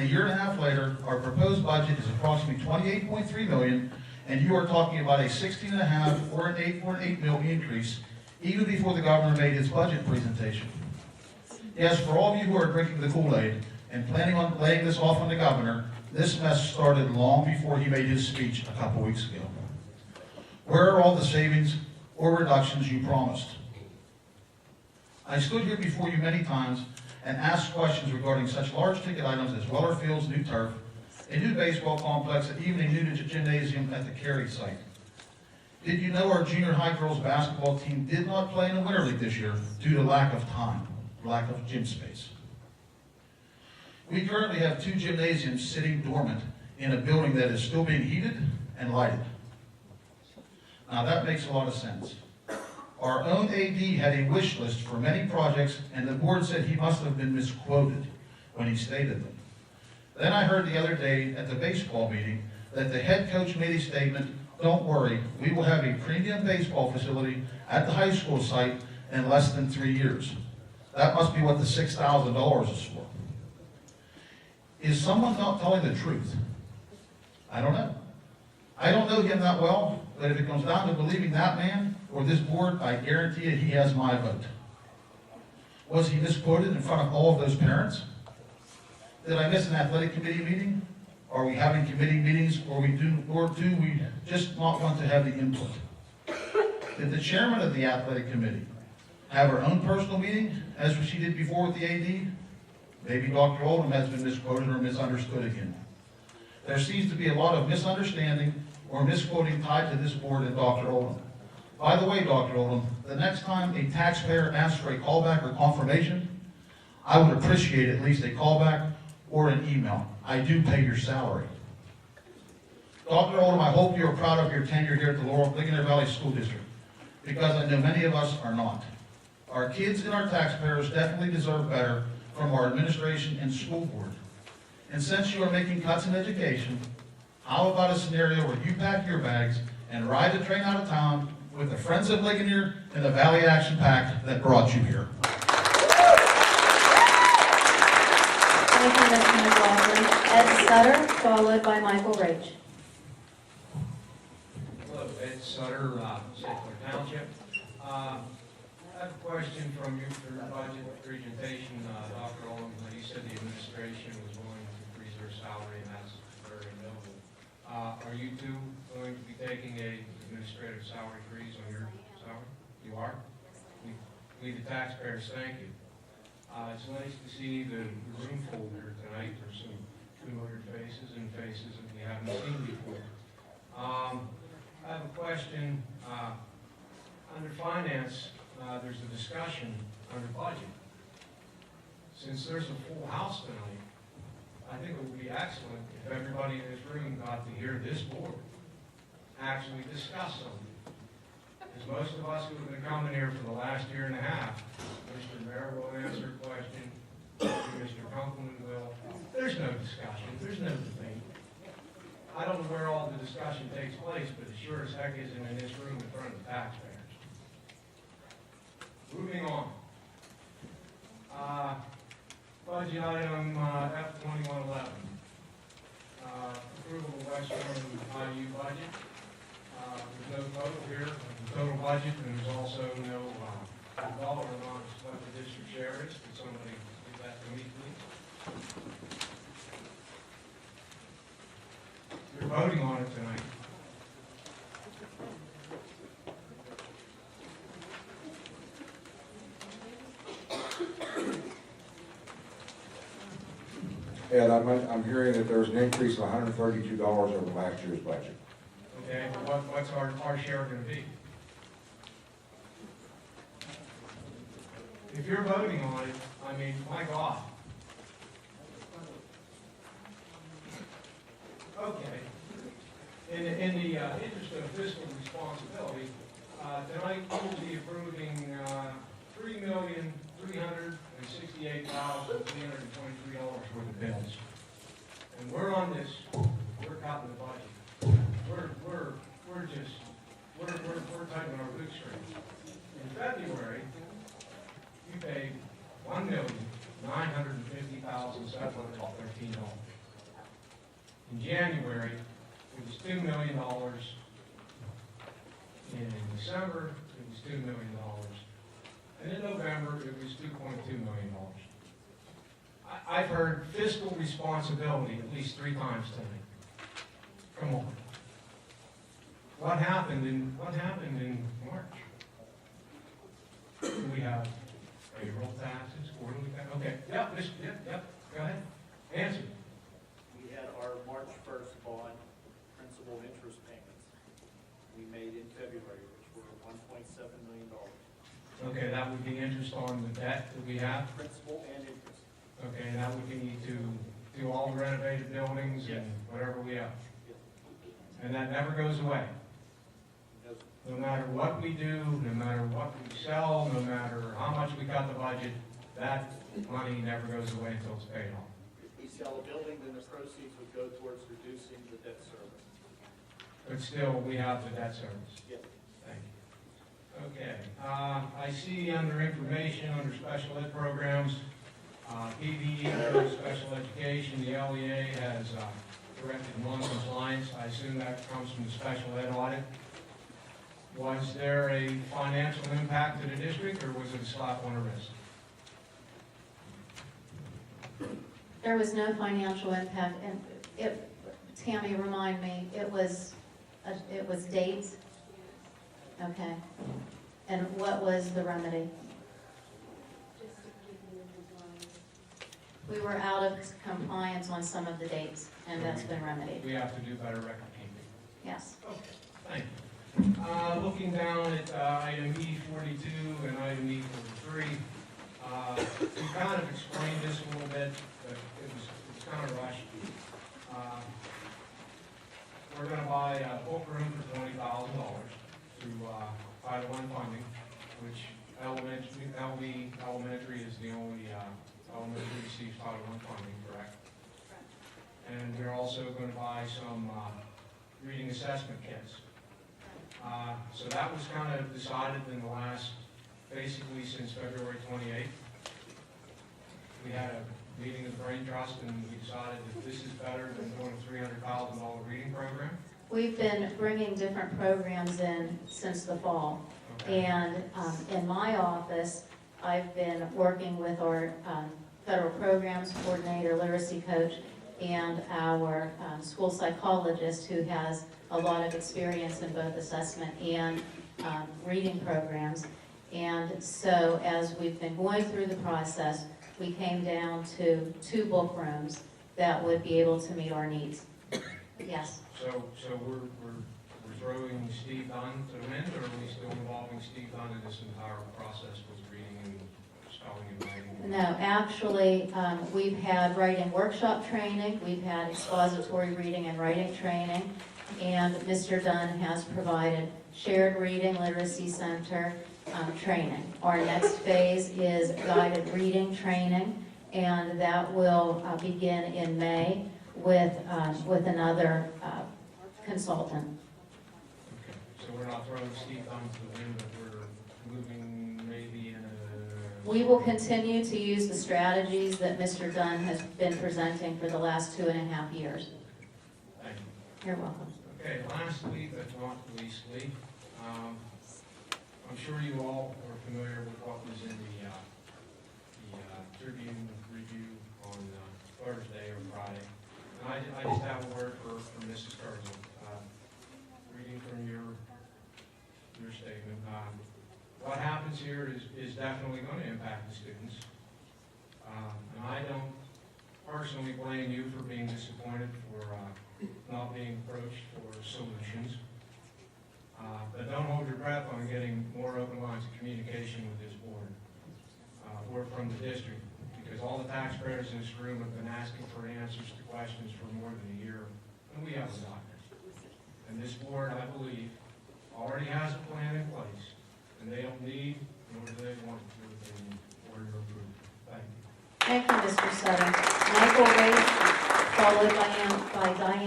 year and a half later, our proposed budget is approximately $28.3 million, and you are talking about a 16.5 or an 8.8 mil increase, even before the governor made his budget presentation. Yes, for all of you who are drinking the Kool-Aid and planning on laying this off on the governor, this mess started long before he made his speech a couple weeks ago. Where are all the savings or reductions you promised? I stood here before you many times and asked questions regarding such large ticket items as Weller Field's new turf, a new baseball complex, and even a new gymnasium at the Cary site. Did you know our junior high girls basketball team did not play in the Winter League this year due to lack of time, lack of gym space? We currently have 2 gymnasiums sitting dormant in a building that is still being heated and lighted. Now that makes a lot of sense. Our own AD had a wish list for many projects, and the board said he must have been misquoted when he stated them. Then I heard the other day at the baseball meeting that the head coach made a statement, "Don't worry, we will have a premium baseball facility at the high school site in less than 3 years." That must be what the $6,000 is for. Is someone not telling the truth? I don't know. I don't know him that well, but if it comes down to believing that man or this board, I guarantee you he has my vote. Was he misquoted in front of all of those parents? Did I miss an athletic committee meeting? Are we having committee meetings, or do we just not want to have the input? Did the chairman of the athletic committee have her own personal meeting, as she did before with the AD? Maybe Dr. Oldham has been misquoted or misunderstood again. There seems to be a lot of misunderstanding or misquoting tied to this board and Dr. Oldham. By the way, Dr. Oldham, the next time a taxpayer asks for a callback or confirmation, I would appreciate at least a callback or an email. I do pay your salary. Dr. Oldham, I hope you're proud of your tenure here at the Ligonier Valley School District, because I know many of us are not. Our kids and our taxpayers definitely deserve better from our administration and school board. And since you are making cuts in education, how about a scenario where you pack your bags and ride the train out of town with the Friends of Ligonier and the Valley Action Pact that brought you here? Thank you, Mr. McLaughlin. Ed Sutter, followed by Michael Rage. Hello, Ed Sutter, St. Clair Township. I have a question from you for your budget presentation, Dr. Oldham. You said the administration was willing to increase their salary, and that's very noble. Are you two going to be taking a administrative salary freeze on your salary? You are? We the taxpayers, thank you. It's nice to see the room full here tonight. There's some familiar faces and faces that we haven't seen before. I have a question. Under finance, there's a discussion under budget. Since there's a full house tonight, I think it would be excellent if everybody in this room got to hear this board actually discuss something. Because most of us who have been coming here for the last year and a half, Mr. Mayor will answer a question, Mr. Kunkelman will. There's no discussion, there's no debate. I don't know where all the discussion takes place, but it sure as heck isn't in this room in front of the taxpayers. Moving on. Budget item F2111. Approval of Western IU budget. There's no total here, the total budget, and there's also no dollar amount of what the district share is. Could somebody give that to me, please? You're voting on it tonight. Ed, I'm hearing that there's an increase of $132 over last year's budget. Okay, what's our share going to be? If you're voting on it, I mean, my God. Okay. In the interest of fiscal responsibility, tonight we will be approving $3,368,323 worth of bills. And we're on this, we're cutting the budget. We're tightening our bootstraps. In February, you paid $1,950,713. January, it was $2 million. In December, it was $2 million. And in November, it was $2.2 million. I've heard fiscal responsibility at least 3 times tonight. Come on. What happened in March? Do we have payroll taxes, quarterly tax? Okay, yep, go ahead. Answer. We had our March 1st bond principal and interest payments we made in February, which were $1.7 million. Okay, that would be interest on the debt that we have. Principal and interest. Okay, and that would be to do all the renovated buildings and whatever we have. And that never goes away. Because No matter what we do, no matter what we sell, no matter how much we cut the budget, that money never goes away until it's paid off. if we sell a building, then the proceeds would go towards reducing the debt service. But still, we have the debt service. Yes. Thank you. Okay, I see under information, under special ed programs, PVE, under special education, the LEA has corrected non-compliance. I assume that comes from the special ed audit. Was there a financial impact to the district, or was it a slap on the wrist? There was no financial impact, and Tammy, remind me, it was dates? Okay. And what was the remedy? We were out of compliance on some of the dates, and that's been remedied. We have to do better record keeping. Yes. Thank you. Looking down at item E42 and item E43, we kind of explained this a little bit, but it's kind of rushed. We're going to buy a book room for $20,000 through Title I funding, which elementary is the only elementary receives Title I funding, correct? And we're also going to buy some reading assessment kits. So that was kind of decided in the last, basically since February 28th. We had a meeting of the Brain Trust and we decided that this is better than doing a $300,000 reading program. We've been bringing different programs in since the fall. Okay. And in my office, I've been working with our federal programs coordinator, literacy coach, and our school psychologist who has a lot of experience in both assessment and reading programs. And so as we've been going through the process, we came down to 2 book rooms that would be able to meet our needs. Yes. So we're throwing Steve Dunn to the wind, or are we still involving Steve Dunn in this entire process with reading and spelling and writing? No, actually, we've had writing workshop training, we've had expository reading and writing training, and Mr. Dunn has provided shared reading literacy center training. Our next phase is guided reading training, and that will begin in May with another consultant. Okay, so we're not throwing Steve Dunn to the wind, but we're moving maybe in a... We will continue to use the strategies that Mr. Dunn has been presenting for the last 2.5 years. Thank you. You're welcome. Okay, lastly, but not leastly, I'm sure you all are familiar with what was in the Tribune Review on Thursday or Friday. And I just have a word for Mrs. Kurzel. Reading from your statement, what happens here is definitely going to impact the students. And I don't personally blame you for being disappointed, for not being approached for solutions. But don't hold your breath on getting more open lines of communication with this board or from the district, because all the taxpayers in this room have been asking for answers to questions for more than a year, and we haven't gotten it. And this board, I believe, already has a plan in place, and they don't need, nor do they want to, order your approval. Thank you. Thank you, Mr. Sutter. Michael Ray, followed by Diane